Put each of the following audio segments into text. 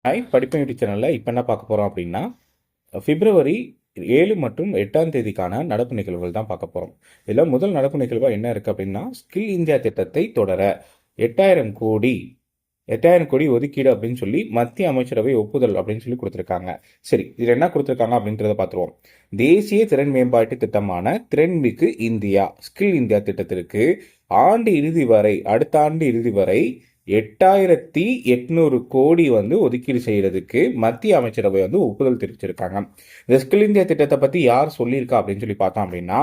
படிப்பு யூடியூப் சேனலில் இப்போ என்ன பார்க்க போகிறோம் அப்படின்னா பிப்ரவரி 7 மற்றும் 8ஆம் தேதிக்கான நடப்பு நிகழ்வுகள் தான் பார்க்க போகிறோம். இதில் முதல் நடப்பு நிகழ்வாக என்ன இருக்குது அப்படின்னா, ஸ்கில் இந்தியா திட்டத்தை தொடர 8000 கோடி 8000 கோடி ஒதுக்கீடு அப்படின்னு சொல்லி மத்திய அமைச்சரவை ஒப்புதல் அப்படின்னு சொல்லி கொடுத்துருக்காங்க. சரி, இதில் என்ன கொடுத்துருக்காங்க அப்படின்றத பார்த்துருவோம். தேசிய திறன் மேம்பாட்டு திட்டமான திறன்மிகு இந்தியா ஸ்கில் இந்தியா திட்டத்திற்கு அடுத்த ஆண்டு இறுதி வரை 8800 கோடி ஒதுக்கீடு செய்யறதுக்கு மத்திய அமைச்சரவை ஒப்புதல் தெரிவிச்சிருக்காங்க. இந்த ஸ்கில் இந்தியா திட்டத்தை பத்தி யார் சொல்லியிருக்கா அப்படின்னு சொல்லி பார்த்தோம் அப்படின்னா,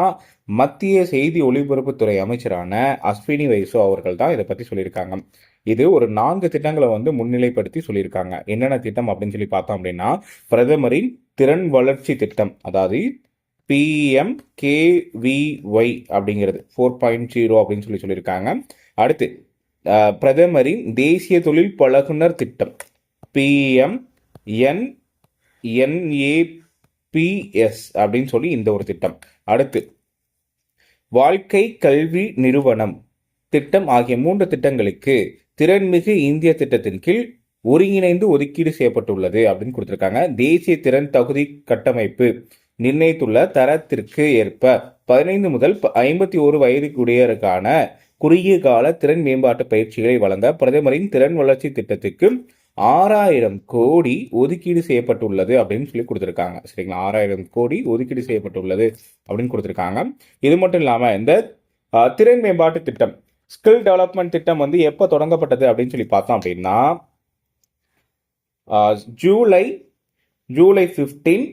மத்திய செய்தி ஒலிபரப்புத்துறை அமைச்சரான அஸ்வினி வைசோ அவர்கள் தான் இதை பத்தி சொல்லியிருக்காங்க. இது ஒரு 4 திட்டங்களை முன்னிலைப்படுத்தி சொல்லியிருக்காங்க. என்னென்ன திட்டம் அப்படின்னு சொல்லி பார்த்தோம் அப்படின்னா, பிரதமரின் திறன் வளர்ச்சி திட்டம், அதாவது PMKVY அப்படிங்கிறது 4.0 அப்படின்னு சொல்லியிருக்காங்க. அடுத்து பிரதமரின் தேசிய தொழில் பழகுனர் திட்டம் PMNNAPS அப்படின்னு சொல்லி இந்த ஒரு திட்டம். அடுத்து வாழ்க்கை கல்வி நிறுவனம் திட்டம் ஆகிய 3 திட்டங்களுக்கு திறன்மிகு இந்திய திட்டத்தின் கீழ் ஒருங்கிணைந்து ஒதுக்கீடு செய்யப்பட்டுள்ளது அப்படின்னு கொடுத்திருக்காங்க. தேசிய திறன் தகுதி கட்டமைப்பு நிர்ணயித்துள்ள தரத்திற்கு ஏற்ப 15 முதல் 51 வயதுக்குடையருக்கான குறுகிய கால திறன் மேம்பாட்டு பயிற்சிகளை வழங்க பிரதமரின் திறன் வளர்ச்சி திட்டத்துக்கு 6000 கோடி ஒதுக்கீடு செய்யப்பட்டுள்ளது அப்படின்னு சொல்லி கொடுத்துருக்காங்க. சரிங்களா, 6000 கோடி ஒதுக்கீடு செய்யப்பட்டுள்ளது அப்படின்னு கொடுத்துருக்காங்க. இது மட்டும் இல்லாமல் இந்த திறன் மேம்பாட்டு திட்டம் ஸ்கில் டெவலப்மெண்ட் திட்டம் எப்போ தொடங்கப்பட்டது அப்படின்னு சொல்லி பார்த்தோம் அப்படின்னா, ஜூலை 15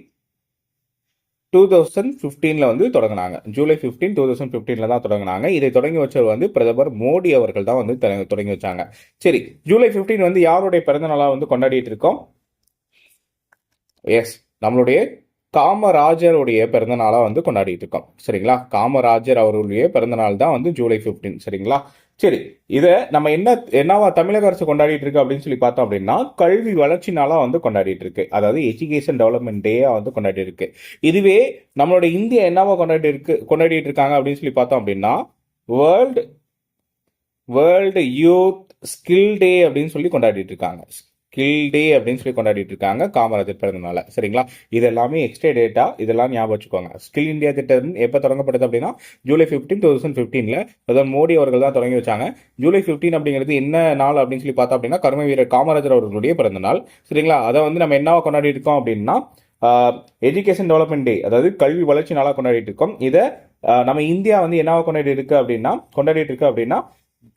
2015 தொடங்கினாங்க. ஜூலை 15 2015 தான் தொடங்கினாங்க. இதை தொடங்கி வச்சவர் பிரதமர் மோடி அவர்கள் தான் தொடங்கி வச்சாங்க. சரி, ஜூலை 15 யாருடைய பிறந்த நாளா கொண்டாடிட்டு இருக்கோம்? எஸ், நம்மளுடைய காமராஜருடைய பிறந்த நாளா கொண்டாடிட்டு இருக்கோம். சரிங்களா, காமராஜர் அவர்களுடைய பிறந்த நாள் தான் ஜூலை 15. சரிங்களா, சரி, இதை நம்ம என்னவா தமிழக அரசு கொண்டாடிட்டு இருக்கு அப்படின்னு சொல்லி பார்த்தோம் அப்படின்னா, கல்வி வளர்ச்சி நாளா கொண்டாடிட்டு இருக்கு. அதாவது எஜுகேஷன் டெவலப்மெண்ட் டேயா கொண்டாடி இருக்கு. இதுவே நம்மளோட இந்தியா என்னவா கொண்டாடிட்டு இருக்காங்க அப்படின்னு சொல்லி பார்த்தோம் அப்படின்னா, வேர்ல்டு யூத் ஸ்கில் டே அப்படின்னு சொல்லி கொண்டாடிட்டு இருக்காங்க. ஸ்கில் டே அப்படின்னு சொல்லி கொண்டாடிட்டு இருக்காங்க காமராஜர் பிறந்தனால. சரிங்களா, இது எல்லாமே எக்ஸ்ட்ரா டேட்டா, இதெல்லாம் ஞாபகம் வச்சுக்கோங்க. ஸ்கில் இந்தியா திட்டம் எப்போ தொடங்கப்பட்டது அப்படின்னா, ஜூலை 15 2015 பிரதமர் மோடி அவர்கள் தான் தொடங்கி வச்சாங்க. ஜூலை 15 அப்படிங்கிறது என்ன நாள் அப்படின்னு சொல்லி பார்த்தோம் அப்படின்னா, கர்ம வீரர் காமராஜர் அவர்களுடைய பிறந்த நாள். சரிங்களா, அதை நம்ம என்னவா கொண்டாடிட்டு இருக்கோம் அப்படின்னா, எஜுகேஷன் டெவலப்மெண்ட் டே, அதாவது கல்வி வளர்ச்சி நாளாக கொண்டாடிட்டு இருக்கோம். இதை நம்ம இந்தியா என்னவா கொண்டாடிட்டு இருக்கு அப்படின்னா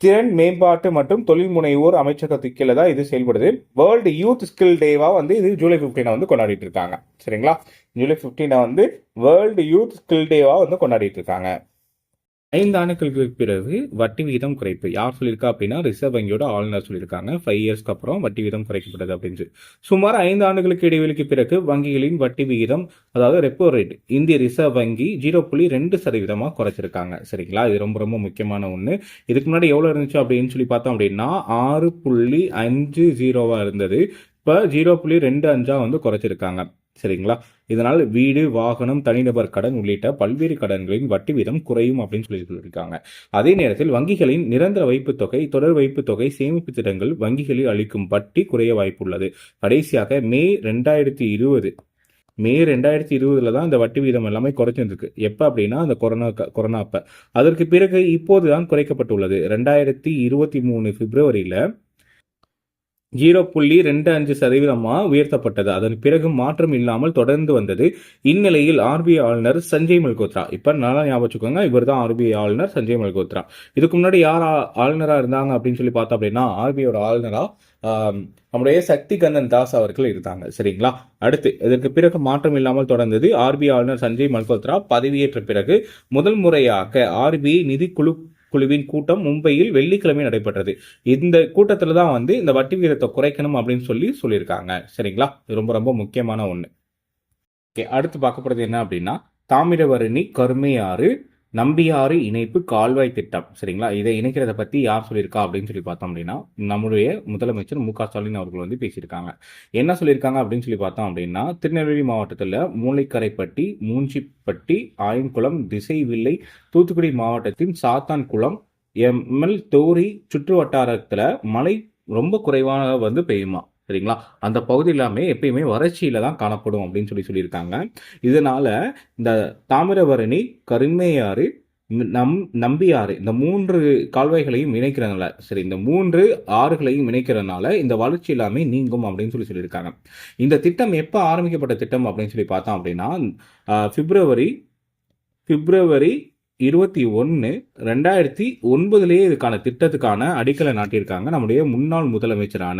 திறன் மேம்பாட்டு மற்றும் தொழில் முனைவோர் அமைச்சகத்துக்கு கீழே தான் இது செயல்படுது. வேர்ல்டு யூத் ஸ்கில் டேவா இது ஜூலை 15 கொண்டாடிட்டு இருக்காங்க. சரிங்களா, ஜூலை 15 வேர்ல்டு யூத் ஸ்கில் டேவா கொண்டாடிட்டு இருக்காங்க. 5 ஆண்டுகளுக்கு பிறகு வட்டி விகிதம் குறைப்பு யார் சொல்லியிருக்கா அப்படின்னா, ரிசர்வ் வங்கியோட ஆளுநர் சொல்லியிருக்காங்க. 5 இயர்ஸ்க்கு அப்புறம் வட்டி விகிதம் குறைக்கப்பட்டது அப்படின்னு. சுமார் 5 ஆண்டுகளுக்கு இடைவெளிக்கு பிறகு வங்கிகளின் வட்டி விகிதம், அதாவது ரெப்போ ரேட், இந்திய ரிசர்வ் வங்கி 0.2% குறைச்சிருக்காங்க. சரிங்களா, இது ரொம்ப ரொம்ப முக்கியமான ஒன்று. இதுக்கு முன்னாடி எவ்வளோ இருந்துச்சு அப்படின்னு சொல்லி பார்த்தோம் அப்படின்னா 6.50 இருந்தது. இப்போ 0.25 குறைச்சிருக்காங்க. சரிங்களா, இதனால் வீடு, வாகனம், தனிநபர் கடன் உள்ளிட்ட பல்வேறு கடன்களின் வட்டி வீதம் குறையும் அப்படின்னு சொல்லியிருக்காங்க. அதே நேரத்தில் வங்கிகளின் நிரந்தர வைப்பு தொகை, தொடர் வைப்பு தொகை, சேமிப்பு திட்டங்கள் வங்கிகளில் அளிக்கும் வட்டி குறைய வாய்ப்புள்ளது. கடைசியாக மே 2020 தான் இந்த வட்டி வீதம் எல்லாமே குறைச்சிருக்கு. எப்போ அப்படின்னா அந்த கொரோனா அப்ப. அதற்கு பிறகு இப்போதுதான் குறைக்கப்பட்டுள்ளது. 2023 பிப்ரவரியில் 0.25% உயர்த்தப்பட்டது. அதன் பிறகு மாற்றம் இல்லாமல் தொடர்ந்து வந்தது. இந்நிலையில் ஆர்பிஐ ஆளுநர் சஞ்சய் மல்கோத்ரா, இப்ப நல்லா ஞாபகம் வச்சுக்கோங்க, இவர் தான் ஆர்பிஐ ஆளுநர் சஞ்சய் மல்கோத்ரா. இதுக்கு முன்னாடி யார் ஆளுநரா இருந்தாங்க அப்படின்னு சொல்லி பார்த்தோம் அப்படின்னா, ஆர்பிஐயோட ஆளுநரா நம்முடைய சக்தி கந்தன் தாஸ் அவர்கள் இருந்தாங்க. சரிங்களா, அடுத்து இதற்கு பிறகு மாற்றம் இல்லாமல் தொடர்ந்தது. ஆர்பிஐ ஆளுநர் சஞ்சய் மல்கோத்ரா பதவியேற்ற பிறகு முதல் முறையாக ஆர்பிஐ நிதிக்குழு குழுவின் கூட்டம் மும்பையில் வெள்ளிக்கிழமை நடைபெற்றது. இந்த கூட்டத்தில் தான் இந்த வட்டி வீதத்தை குறைக்கணும் அப்படின்னு சொல்லியிருக்காங்க. சரிங்களா, இது ரொம்ப ரொம்ப முக்கியமான ஒன்று. ஓகே, அடுத்து பார்க்கப்படுறது என்ன அப்படின்னா, தாமிரபரணி கருமையாறு நம்பியாறு இணைப்பு கால்வாய் திட்டம். சரிங்களா, இதை இணைக்கிறத பற்றி யார் சொல்லியிருக்கா அப்படின்னு சொல்லி பார்த்தோம் அப்படின்னா, நம்முடைய முதலமைச்சர் மு க ஸ்டாலின் அவர்கள் பேசியிருக்காங்க. என்ன சொல்லியிருக்காங்க அப்படின்னு சொல்லி பார்த்தோம் அப்படின்னா, திருநெல்வேலி மாவட்டத்தில் மூளைக்கரைப்பட்டி, மூஞ்சிப்பட்டி, ஆயன்குளம், திசைவில்லை, தூத்துக்குடி மாவட்டத்தின் சாத்தான்குளம், எம்எல் தோரி சுற்று வட்டாரத்தில் மழை ரொம்ப குறைவாக பெய்யுமா. சரிங்களா? அந்த பகுதி எல்லாமே எப்பயுமே வறட்சியில தான் காணப்படும் அப்படின்னு சொல்லியிருக்காங்க. இதனால இந்த தாமிரபரணி, கருமையாறு, நம்பியாறு இந்த 3 கால்வாய்களையும் இணைக்கிறதுனால சரி இந்த 3 ஆறுகளையும் இணைக்கிறதுனால இந்த வறட்சி எல்லாமே நீங்கும் அப்படின்னு சொல்லியிருக்காங்க. இந்த திட்டம் எப்ப ஆரம்பிக்கப்பட்ட திட்டம் அப்படின்னு சொல்லி பார்த்தோம் அப்படின்னா, பிப்ரவரி பிப்ரவரி 21, 2009 இதுக்கான திட்டத்துக்கான அடிக்கலை நாட்டியிருக்காங்க நம்முடைய முன்னாள் முதலமைச்சரான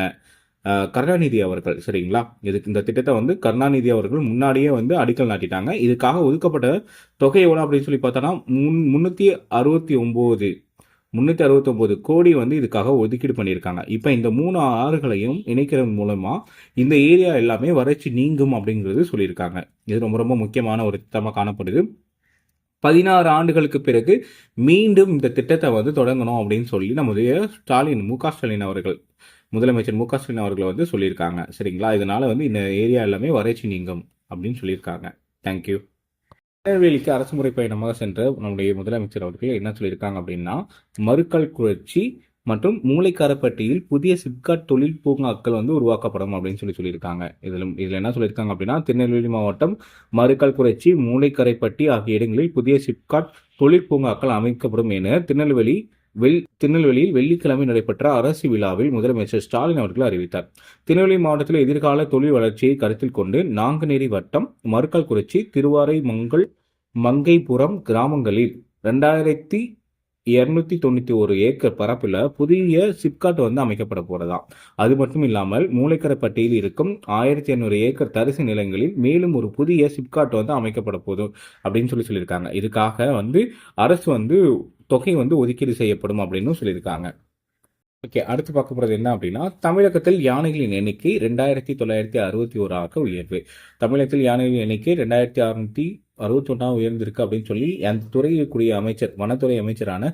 கருணாநிதி அவர்கள். சரிங்களா? இந்த திட்டத்தை வந்து கருணாநிதி அவர்கள் முன்னாடியே வந்து அடிக்கல் நாட்டிட்டாங்க. இதுக்காக ஒதுக்கப்பட்ட தொகை எவ்வளோ அப்படின்னு சொல்லி பார்த்தோன்னா 369 கோடி வந்து இதுக்காக ஒதுக்கீடு பண்ணியிருக்காங்க. இப்போ இந்த 3 ஆறுகளையும் இணைக்கிறது மூலமா இந்த ஏரியா எல்லாமே வறட்சி நீங்கும் அப்படிங்கிறது சொல்லியிருக்காங்க. இது ரொம்ப ரொம்ப முக்கியமான ஒரு திட்டமாக காணப்படுது. 16 ஆண்டுகளுக்கு பிறகு மீண்டும் இந்த திட்டத்தை வந்து தொடங்கணும் அப்படின்னு சொல்லி நம்முடைய மு.க. ஸ்டாலின் அவர்கள் முதலமைச்சர் மு.க. ஸ்டாலின் அவர்கள் வந்து சொல்லியிருக்காங்க. சரிங்களா? இதனால வந்து இந்த ஏரியா எல்லாமே வறட்சி நீங்கும் அப்படின்னு சொல்லியிருக்காங்க. தேங்க்யூ. திருநெல்வேலிக்கு அரசு முறை பயணமாக சென்ற நம்முடைய முதலமைச்சர் அவர்கள் என்ன சொல்லியிருக்காங்க அப்படின்னா, மறுகல்குறிச்சி மற்றும் மூளைக்காரப்பட்டியில் புதிய சிப்காட் தொழில் பூங்காக்கள் வந்து உருவாக்கப்படும் அப்படின்னு சொல்லியிருக்காங்க. இதில் என்ன சொல்லியிருக்காங்க அப்படின்னா, திருநெல்வேலி மாவட்டம் மறுகல்குறிச்சி, மூளைக்கரைப்பட்டி ஆகிய இடங்களில் புதிய சிப்காட் தொழில் பூங்காக்கள் அமைக்கப்படும் என திருநெல்வேலியில் வெள்ளிக்கிழமை நடைபெற்ற அரசு விழாவில் முதலமைச்சர் ஸ்டாலின் அவர்கள் அறிவித்தார். திருநெல்வேலி மாவட்டத்தில் எதிர்கால தொழில் வளர்ச்சியை கருத்தில் கொண்டு நாங்குநேரி வட்டம், மறுகல்குறிச்சி, மங்கைபுரம் கிராமங்களில் 2291 ஏக்கர் பரப்பில் புதிய சிப்காட் வந்து அமைக்கப்பட போறதா. அது மட்டும் இல்லாமல் மூளைக்கரைப்பட்டியில் இருக்கும் 1500 ஏக்கர் தரிசு நிலங்களில் மேலும் ஒரு புதிய சிப்காட் வந்து அமைக்கப்பட போதும் அப்படின்னு சொல்லியிருக்காங்க. இதுக்காக வந்து அரசு வந்து தொகை வந்து ஒதுக்கீடு செய்யப்படும் அப்படின்னு சொல்லியிருக்காங்க. ஓகே, அடுத்து பார்க்க போகிறது என்ன அப்படின்னா, தமிழகத்தில் யானைகளின் எண்ணிக்கை 2961 உயர்வு. தமிழகத்தில் யானைகளின் எண்ணிக்கை 2661 உயர்ந்திருக்கு அப்படின்னு சொல்லி அந்த துறைக்குரிய அமைச்சர், வனத்துறை அமைச்சரான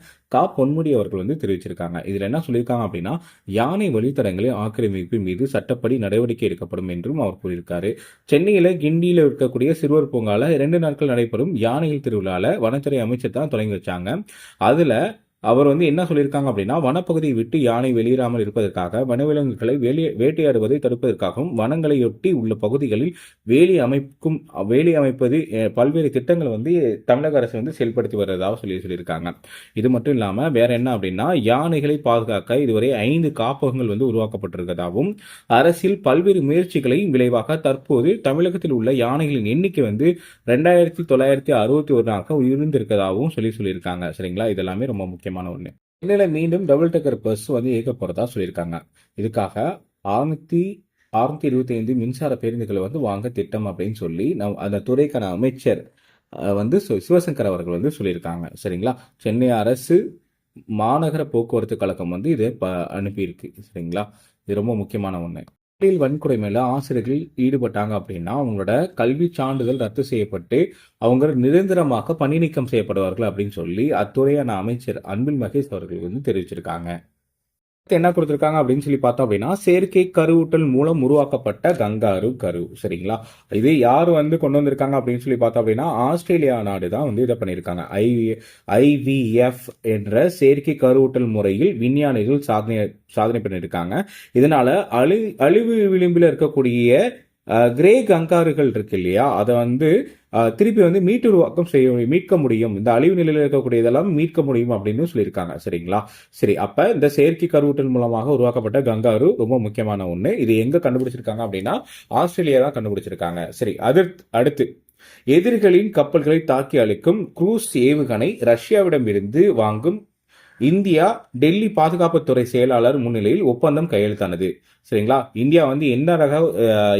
பொன்முடி அவர்கள் வந்து தெரிவிச்சிருக்காங்க. இதில் என்ன சொல்லியிருக்காங்க அப்படின்னா, யானை வழித்தடங்களின் ஆக்கிரமிப்பு மீது சட்டப்படி நடவடிக்கை எடுக்கப்படும் என்றும் அவர் கூறியிருக்காரு. சென்னையில் கிண்டியில் இருக்கக்கூடிய சிறுவர் பூங்கால 2 நாட்கள் நடைபெறும் யானைகள் திருவிழாவில் வனத்துறை அமைச்சர் தான் தொடங்கி வச்சாங்க. அதில் அவர் வந்து என்ன சொல்லியிருக்காங்க அப்படின்னா, வனப்பகுதியை விட்டு யானை வெளியேறாமல் இருப்பதற்காக, வனவிலங்குகளை வேட்டையாடுவதை தடுப்பதற்காகவும், வனங்களையொட்டி உள்ள பகுதிகளில் வேலி அமைப்பது பல்வேறு திட்டங்களை வந்து தமிழக அரசு வந்து செயல்படுத்தி வருவதாக சொல்லியிருக்காங்க. இது மட்டும் இல்லாமல் வேற என்ன அப்படின்னா, யானைகளை பாதுகாக்க இதுவரை 5 காப்பகங்கள் வந்து உருவாக்கப்பட்டிருக்கிறதாகவும், அரசில் பல்வேறு முயற்சிகளின் விளைவாக தற்போது தமிழகத்தில் உள்ள யானைகளின் எண்ணிக்கை வந்து 2961 உயர்ந்திருக்கிறதாகவும் சொல்லியிருக்காங்க. சரிங்களா? இதெல்லாமே ரொம்ப முக்கியமான ஒண்ணு. சென்னையில் மீண்டும் டபுள் டெக்கர் பஸ் வந்து இயக்க போறதா சொல்லியிருக்காங்க. இதுக்காக 625 மின்சார பேருந்துகளை வந்து வாங்க திட்டம் அப்படின்னு சொல்லி அந்த துறைக்கான அமைச்சர் வந்து சிவசங்கர் அவர்கள் வந்து சொல்லியிருக்காங்க. சரிங்களா? சென்னை அரசு மாநகர போக்குவரத்து கழகம் வந்து இதை அனுப்பியிருக்கு. சரிங்களா? இது ரொம்ப முக்கியமான ஒண்ணு. பாலியல் வன்கொடுமை மேல ஆசிரியர்கள் ஈடுபட்டாங்க அப்படின்னா அவங்களோட கல்வி சான்றிதழ் ரத்து செய்யப்பட்டு அவங்க நிரந்தரமாக பணி நீக்கம் செய்யப்படுவார்கள் அப்படின்னு சொல்லி அத்துறையான அமைச்சர் அன்பில் மகேஷ் அவர்கள் வந்து தெரிவிச்சிருக்காங்க. என்ன கொடுத்திருக்காங்க அப்படின்னு சொல்லி பார்த்தோம் அப்படின்னா, செயற்கை கருவூட்டல் மூலம் உருவாக்கப்பட்ட கங்காரு கரு. சரிங்களா? இது யார் வந்து கொண்டு வந்திருக்காங்க அப்படின்னு சொல்லி பார்த்தோம் அப்படின்னா, ஆஸ்திரேலியா நாடு தான் வந்து இதை பண்ணியிருக்காங்க. IVF என்ற செயற்கை கருவூட்டல் முறையில் விஞ்ஞானிகள் சாதனை பண்ணியிருக்காங்க. இதனால அழிவு விளிம்பில் இருக்கக்கூடிய கிரே கங்காருகள் இருக்கு இல்லையா, அதை வந்து திருப்பி வந்து மீட்க முடியும். இந்த அழிவு நிலையில் இருக்கக்கூடிய இதெல்லாம் மீட்க முடியும் அப்படின்னு சொல்லியிருக்காங்க. சரிங்களா? சரி, அப்ப இந்த செயற்கை கருவூட்டல் மூலமாக உருவாக்கப்பட்ட கங்காரு ரொம்ப முக்கியமான ஒண்ணு. இது எங்க கண்டுபிடிச்சிருக்காங்க அப்படின்னா, ஆஸ்திரேலியா தான் கண்டுபிடிச்சிருக்காங்க. சரி, அடுத்து எதிரிகளின் கப்பல்களை தாக்கி அழிக்கும் குரூஸ் ஏவுகணை ரஷ்யாவிடமிருந்து வாங்கும் இந்தியா டெல்லி பாதுகாப்புத்துறை செயலாளர் முன்னிலையில் ஒப்பந்தம் கையெழுத்தானது. சரிங்களா? இந்தியா வந்து என்ன ரக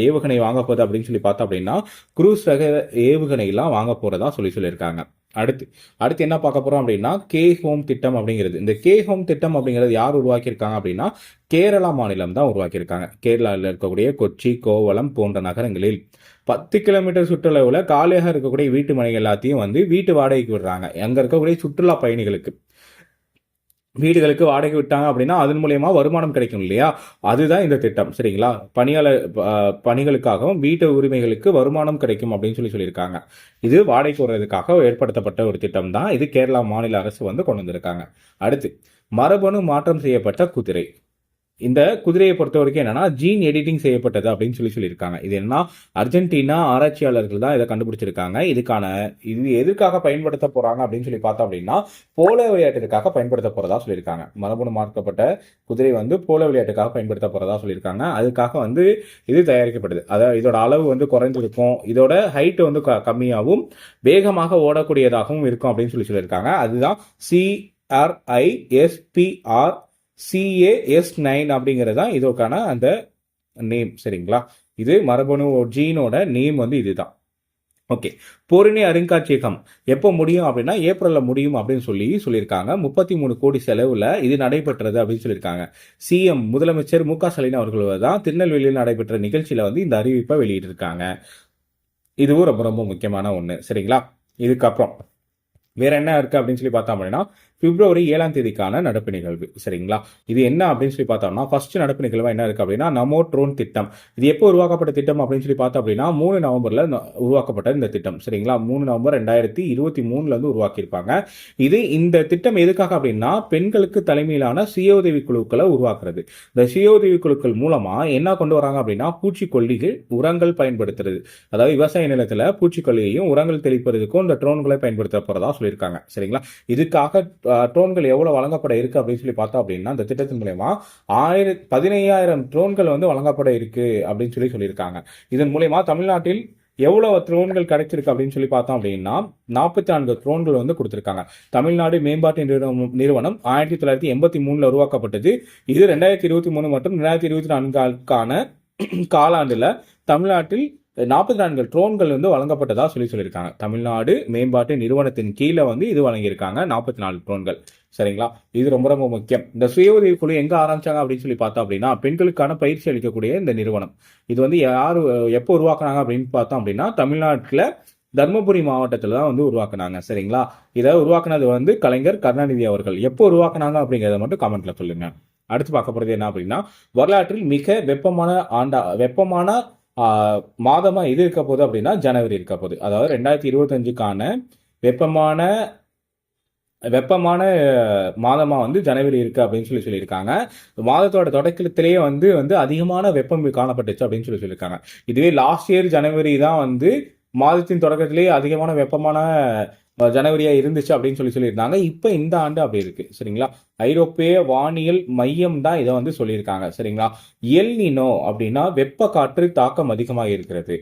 ஏவுகணை வாங்க போகுது அப்படின்னு சொல்லி பார்த்தோம் அப்படின்னா, குரூஸ் ரக ஏவுகணை எல்லாம் வாங்க போறதா சொல்லியிருக்காங்க. அடுத்து என்ன பார்க்க போறோம் அப்படின்னா, கே ஹோம் திட்டம் அப்படிங்கிறது. இந்த கே ஹோம் திட்டம் அப்படிங்கிறது யார் உருவாக்கியிருக்காங்க அப்படின்னா, கேரளா மாநிலம் தான் உருவாக்கியிருக்காங்க. கேரளாவில் இருக்கக்கூடிய கொச்சி, கோவளம் போன்ற நகரங்களில் 10 கிலோமீட்டர் சுற்றளவுல காலியாக இருக்கக்கூடிய வீட்டு மனைகள் எல்லாத்தையும் வந்து வீட்டு வாடகைக்கு விடுறாங்க. அங்க இருக்கக்கூடிய சுற்றுலா பயணிகளுக்கு வீடுகளுக்கு வாடகை விட்டாங்க அப்படின்னா அதன் மூலியமா வருமானம் கிடைக்கும் இல்லையா, அதுதான் இந்த திட்டம். சரிங்களா? பணிகளுக்காகவும் வீட்டு உரிமைகளுக்கு வருமானம் கிடைக்கும் அப்படின்னு சொல்லியிருக்காங்க. இது வாடகைக்கு வர்றதுக்காக ஏற்படுத்தப்பட்ட ஒரு திட்டம் தான். இது கேரளா மாநில அரசு வந்து கொண்டு வந்திருக்காங்க. அடுத்து மரபணு மாற்றம் செய்யப்பட்ட குதிரை. இந்த குதிரையை பொறுத்த வரைக்கும் என்னன்னா ஜீன் எடிட்டிங் செய்யப்பட்டது அப்படின்னு சொல்லியிருக்காங்க. இது என்ன, அர்ஜென்டினா ஆராய்ச்சியாளர்கள் தான் இதை கண்டுபிடிச்சிருக்காங்க. இது எதுக்காக பயன்படுத்த போறாங்க அப்படின்னு சொல்லி பார்த்தோம் அப்படின்னா போலோ விளையாட்டிற்காக பயன்படுத்த போறதா சொல்லியிருக்காங்க. மரபணு மாற்றப்பட்ட குதிரை வந்து போலோ விளையாட்டுக்காக பயன்படுத்த போறதா சொல்லியிருக்காங்க. அதுக்காக வந்து இது தயாரிக்கப்படுது. அதாவது இதோட அளவு வந்து குறைஞ்சிருக்கும், இதோட ஹைட் வந்து கம்மியாகவும் வேகமாக ஓடக்கூடியதாகவும் இருக்கும் அப்படின்னு சொல்லியிருக்காங்க. அதுதான் CRISPR CAS9 அப்படிங்கிறது தான் இதற்கான அந்த நேம். சரிங்களா, இது மரபணு ஜீனோட நேம் வந்து இதுதான். ஓகே, போரினை அருங்காட்சியகம் எப்போ முடியும் அப்படின்னா ஏப்ரல்ல முடியும் அப்படின்னு சொல்லியிருக்காங்க. 33 கோடி செலவுல இது நடைபெற்றது அப்படின்னு சொல்லியிருக்காங்க. சிஎம் முதலமைச்சர் மு.க. ஸ்டாலின் அவர்கள் தான் திருநெல்வேலியில் நடைபெற்ற நிகழ்ச்சியில வந்து இந்த அறிவிப்பை வெளியிட்டிருக்காங்க. இதுவும் ரொம்ப ரொம்ப முக்கியமான ஒன்று. சரிங்களா, இதுக்கப்புறம் வேற என்ன இருக்கு அப்படின்னு சொல்லி பார்த்தோம் அப்படின்னா பிப்ரவரி 7ஆம் தேதிக்கான நடப்பு நிகழ்வு. சரிங்களா, இது என்ன அப்படின்னு சொல்லி பார்த்தோம்னா ஃபர்ஸ்ட் நடப்பு நிகழ்வா என்ன இருக்கு அப்படின்னா நமோ ட்ரோன் திட்டம். இது எப்போ உருவாக்கப்பட்ட திட்டம் அப்படின்னு சொல்லி பார்த்தோம் அப்படின்னா 3 நவம்பர்ல உருவாக்கப்பட்ட இந்த திட்டம். சரிங்களா, 3 நவம்பர் 2023 இருந்து உருவாக்கியிருப்பாங்க. இந்த திட்டம் எதுக்காக அப்படின்னா பெண்களுக்கு தலைமையிலான சுய உதவி குழுக்களை உருவாக்குறது. இந்த சுய உதவி குழுக்கள் மூலமா என்ன கொண்டு வராங்க அப்படின்னா பூச்சிக்கொல்லிகள், உரங்கள் பயன்படுத்துறது. அதாவது விவசாய நிலத்துல பூச்சிக்கொல்லியையும் உரங்கள் தெளிப்பதற்கும் இந்த ட்ரோன்களை பயன்படுத்த போறதா சொல்லியிருக்காங்க. சரிங்களா, இதுக்காக ட்ரோன்கள் எவ்வளவு வழங்கப்பட இருக்கு அப்படின்னு சொல்லி பார்த்தோம் அப்படின்னா இந்த திட்டத்தின் மூலமா 15,000 ட்ரோன்கள் வந்து வழங்கப்பட இருக்கு அப்படின்னு சொல்லியிருக்காங்க. இதன் மூலமா தமிழ்நாட்டில் எவ்வளவு ட்ரோன்கள் கிடைச்சிருக்கு அப்படின்னு சொல்லி பார்த்தோம் அப்படின்னா 44 ட்ரோன்கள் வந்து கொடுத்திருக்காங்க. தமிழ்நாடு மேம்பாட்டு நிறுவனம் 1983 உருவாக்கப்பட்டது. இது 2023 மற்றும் 2024 காலாண்டுல தமிழ்நாட்டில் 44 ட்ரோன்கள் வந்து வழங்கப்பட்டதா சொல்லியிருக்காங்க. தமிழ்நாடு மேம்பாட்டு நிறுவனத்தின் கீழே வந்து இது வழங்கியிருக்காங்க 44 ட்ரோன்கள். சரிங்களா, இது ரொம்ப ரொம்ப முக்கியம். இந்த சுய உதவி குழு எங்க ஆரம்பிச்சாங்க அப்படின்னு சொல்லி பார்த்தோம் அப்படின்னா பெண்களுக்கான பயிற்சி அளிக்கக்கூடிய இந்த நிறுவனம் இது வந்து யாரு எப்போ உருவாக்குனாங்க அப்படின்னு பார்த்தோம் அப்படின்னா தமிழ்நாட்டில் தர்மபுரி மாவட்டத்தில் தான் வந்து உருவாக்குனாங்க. சரிங்களா, இதை உருவாக்குனது வந்து கலைஞர் கருணாநிதி அவர்கள். எப்போ உருவாக்குனாங்க அப்படிங்கிறத மட்டும் கமெண்ட்ல சொல்லுங்க. அடுத்து பார்க்க போறது என்ன அப்படின்னா வரலாற்றில் மிக வெப்பமான மாதமா இது இருக்க போகுது அப்படின்னா ஜனவரி இருக்க போகுது. அதாவது 2025க்கான வெப்பமான மாதமா வந்து ஜனவரி இருக்கு அப்படின்னு சொல்லியிருக்காங்க. மாதத்தோட தொடக்கத்திலேயே வந்து அதிகமான வெப்பம் காணப்பட்டுச்சு அப்படின்னு சொல்லியிருக்காங்க. இதுவே லாஸ்ட் இயர் ஜனவரி தான் வந்து மாதத்தின் தொடக்கத்திலேயே அதிகமான வெப்பமான ஜனவரியா இருந்துச்சு அப்படின்னு சொல்லியிருந்தாங்க. இப்போ இந்த ஆண்டு அப்படி இருக்கு. சரிங்களா, ஐரோப்பிய வானியல் மையம் தான் இதை வந்து சொல்லியிருக்காங்க. சரிங்களா, எல் நினோ அப்படின்னா வெப்ப காற்று தாக்கம் அதிகமாக இருக்கிறது.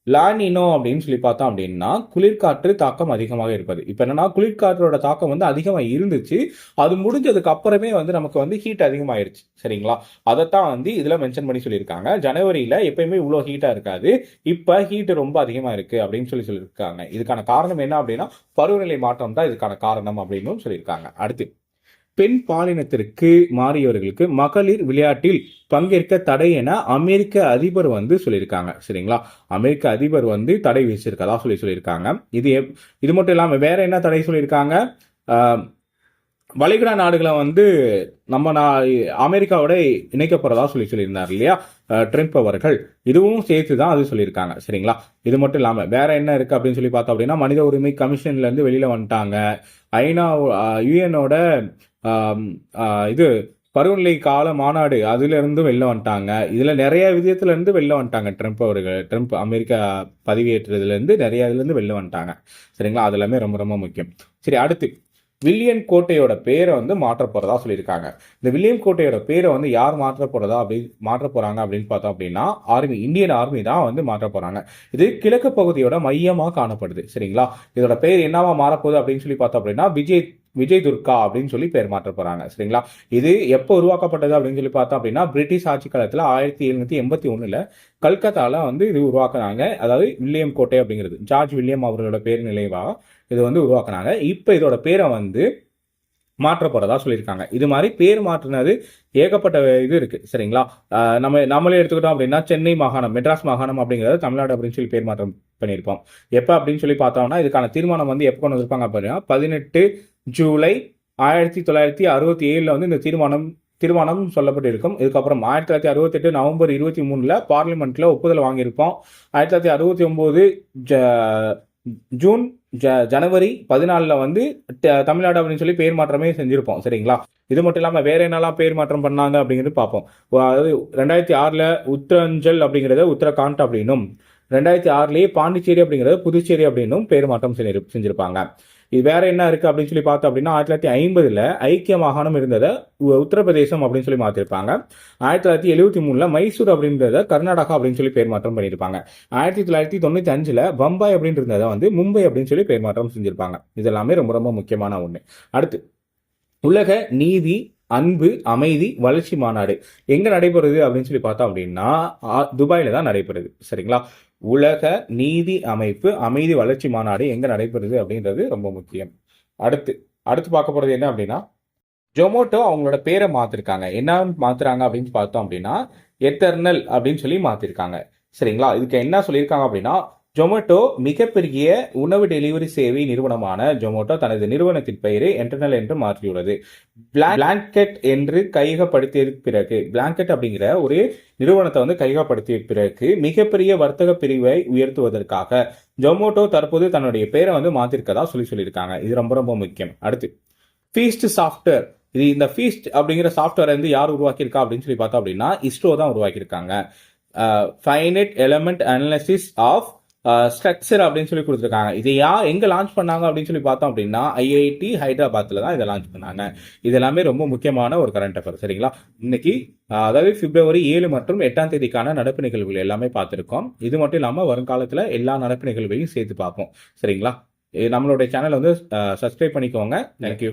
லானினோ அப்படின்னு சொல்லி பார்த்தோம் அப்படின்னா குளிர்காற்று தாக்கம் அதிகமாக இருப்பது. இப்போ என்னன்னா குளிர்காற்றோட தாக்கம் வந்து அதிகமாக இருந்துச்சு, அது முடிஞ்சதுக்கு அப்புறமே வந்து நமக்கு வந்து ஹீட் அதிகமாயிருச்சு. சரிங்களா, அதைத்தான் வந்து இதுல மென்ஷன் பண்ணி சொல்லியிருக்காங்க. ஜனவரியில எப்பயுமே இவ்வளோ ஹீட்டா இருக்காது, இப்போ ஹீட் ரொம்ப அதிகமா இருக்கு அப்படின்னு சொல்லியிருக்காங்க. இதுக்கான காரணம் என்ன அப்படின்னா பருவநிலை மாற்றம் தான் இதுக்கான காரணம் அப்படின்னு சொல்லியிருக்காங்க. அடுத்து பெண் பாலினத்திற்கு மாறியவர்களுக்கு மகளிர் விளையாட்டில் பங்கேற்க தடை என அமெரிக்க அதிபர் வந்து சொல்லியிருக்காங்க. சரிங்களா, அமெரிக்க அதிபர் வந்து தடை விதிச்சிருக்கதா சொல்லியிருக்காங்க. இது மட்டும் இல்லாம வேற என்ன தடை சொல்லியிருக்காங்க, வளைகுடா நாடுகளை வந்து நம்ம அமெரிக்காவோட இணைக்க போறதா சொல்லியிருந்தார் இல்லையா ட்ரம்ப் அவர்கள், இதுவும் சேர்த்து தான் அது சொல்லியிருக்காங்க. சரிங்களா, இது மட்டும் இல்லாம வேற என்ன இருக்கு அப்படின்னு சொல்லி பார்த்தோம் அப்படின்னா மனித உரிமை கமிஷன்ல இருந்து வெளியில வந்துட்டாங்க. யுஎனோட இது பருவநிலை கால மாநாடு அதுல இருந்து வெளில வந்துட்டாங்க. இதுல நிறைய விதத்துல இருந்து வெளில வந்துட்டாங்க ட்ரம்ப் அமெரிக்கா பதவியேற்றதுல இருந்து நிறைய இதுல இருந்து வெளில வந்துட்டாங்க. சரிங்களா, அது எல்லாமே ரொம்ப ரொம்ப முக்கியம். சரி, அடுத்து வில்லியம் கோட்டையோட பேரை வந்து மாற்ற போறதா சொல்லியிருக்காங்க. இந்த வில்லியம் கோட்டையோட பேரை வந்து யார் மாற்ற போறாங்க அப்படின்னு பார்த்தோம் அப்படின்னா இந்தியன் ஆர்மி தான் வந்து மாற்ற போறாங்க. இது கிழக்கு பகுதியோட மையமா காணப்படுது. சரிங்களா, இதோட பேர் என்னவா மாறப்போகுது அப்படின்னு சொல்லி பார்த்தோம் அப்படின்னா விஜய் துர்கா அப்படின்னு சொல்லி பேர் மாற்ற போறாங்க. சரிங்களா, இது எப்போ உருவாக்கப்பட்டது அப்படின்னு சொல்லி பார்த்தோம் அப்படின்னா பிரிட்டிஷ் ஆட்சி காலத்துல 1781 கல்கத்தால வந்து இது உருவாக்குனாங்க. அதாவது வில்லியம் கோட்டை அப்படிங்கிறது ஜார்ஜ் வில்லியம் அவர்களோட பேர் நினைவா இது வந்து உருவாக்குனாங்க. இப்ப இதோட பேரை வந்து மாற்ற போறதா சொல்லியிருக்காங்க. இது மாதிரி பேர் மாற்றினது ஏகப்பட்ட இது இருக்கு. சரிங்களா, நம்மளே எடுத்துக்கிட்டோம் அப்படின்னா சென்னை மாகாணம், மெட்ராஸ் மாகாணம் அப்படிங்கிறது தமிழ்நாடு அப்படின்னு சொல்லி பேர் மாற்றம் பண்ணியிருப்போம். எப்ப அப்படின்னு சொல்லி பார்த்தோம்னா இதுக்கான தீர்மானம் வந்து எப்போ கொண்டு வந்திருப்பாங்க அப்படின்னா 18 ஜூலை 1967 வந்து இந்த தீர்மானம் சொல்லப்பட்டு இருக்கும். இதுக்கப்புறம் 1968 நவம்பர் 23 பார்லிமெண்ட்ல ஒப்புதல் வாங்கியிருப்போம். 1969 ஜூன் ஜனவரி 14 வந்து தமிழ்நாடு அப்படின்னு சொல்லி பேர் மாற்றமே செஞ்சிருப்போம். சரிங்களா? இது மட்டும் இல்லாமல் வேற என்னெல்லாம் பேர் மாற்றம் பண்ணாங்க அப்படிங்கிறது பார்ப்போம். அதாவது 2006 உத்தரஞ்சல் அப்படிங்கிறத உத்தரகாண்ட் அப்படின்னும், 2006 பாண்டிச்சேரி அப்படிங்கிறது புதுச்சேரி அப்படின்னும் பேர் மாற்றம் செஞ்சிருப்பாங்க. இது வேற என்ன இருக்கு அப்படின்னு சொல்லி பார்த்தோம் அப்படின்னா 1950 ஐக்கிய மாகாணம் இருந்ததை உத்தரப்பிரதேசம் அப்படின்னு சொல்லி மாத்திருப்பாங்க. 1973 மைசூர் அப்படின்றத கர்நாடகா அப்படின்னு சொல்லி பேர் மாற்றம் பண்ணியிருப்பாங்க. 1995 பம்பாய் அப்படின்னு இருந்ததை வந்து மும்பை அப்படின்னு சொல்லி பேர் மாற்றம் செஞ்சிருப்பாங்க. இதெல்லாமே ரொம்ப ரொம்ப முக்கியமான ஒண்ணு. அடுத்து உலக நீதி அன்பு அமைதி வளர்ச்சி மாநாடு எங்க நடைபெறுது அப்படின்னு சொல்லி பார்த்தோம் அப்படின்னா துபாயில தான் நடைபெறுது. சரிங்களா? உலக நீதி அமைப்பு அமைதி வளர்ச்சி மாநாடு எங்க நடைபெறுது அப்படின்றது ரொம்ப முக்கியம். அடுத்து அடுத்து பார்க்க போறது என்ன அப்படின்னா ஜொமோட்டோ அவங்களோட பேரை மாத்திருக்காங்க. என்ன மாத்துறாங்க அப்படின்னு பார்த்தோம் அப்படின்னா எட்டர்னல் அப்படின்னு சொல்லி மாத்திருக்காங்க. சரிங்களா? இதுக்கு என்ன சொல்லியிருக்காங்க அப்படின்னா ஜொமேட்டோ மிகப்பெரிய உணவு டெலிவரி சேவை நிறுவனமான ஜொமேட்டோ தனது நிறுவனத்தின் பெயரை எட்டர்னல் என்று மாற்றியுள்ளது. பிளாங்கெட் என்று கையகப்படுத்திய பிறகு பிளாங்கெட் அப்படிங்கிற ஒரு நிறுவனத்தை வந்து கையகப்படுத்திய பிறகு மிகப்பெரிய வர்த்தக பிரிவை உயர்த்துவதற்காக ஜொமேட்டோ தற்போது தன்னுடைய பேரை வந்து மாத்திருக்கதா சொல்லியிருக்காங்க. இது ரொம்ப ரொம்ப முக்கியம். அடுத்து ஃபீஸ்ட் சாஃப்ட்வேர். இந்த ஃபீஸ்ட் அப்படிங்கிற சாஃப்ட்வேர் வந்து யார் உருவாக்கியிருக்கா அப்படின்னு சொல்லி பார்த்தோம் அப்படின்னா இஸ்ரோ தான் உருவாக்கியிருக்காங்க. Finite element analysis of structure அப்படின்னு சொல்லி கொடுத்துருக்காங்க. இதை எங்க லான்ச் பண்ணாங்க அப்படின்னு சொல்லி பார்த்தோம் அப்படின்னா ஐஐடி ஹைதராபாத்ல தான் இதை லான்ச் பண்ணாங்க. இது எல்லாமே ரொம்ப முக்கியமான ஒரு கரண்ட் அஃபேர். சரிங்களா? இன்னைக்கு அதாவது பிப்ரவரி 7 மற்றும் 8ஆம் தேதிக்கான நடப்பு நிகழ்வுகள் எல்லாமே பார்த்துருக்கோம். இது மட்டும் இல்லாமல் வருங்காலத்தில் எல்லா நடப்பு நிகழ்வுகளையும் சேர்த்து பார்ப்போம். சரிங்களா? நம்மளுடைய சேனல் வந்து சப்ஸ்கிரைப் பண்ணிக்கோங்க. தேங்க்யூ.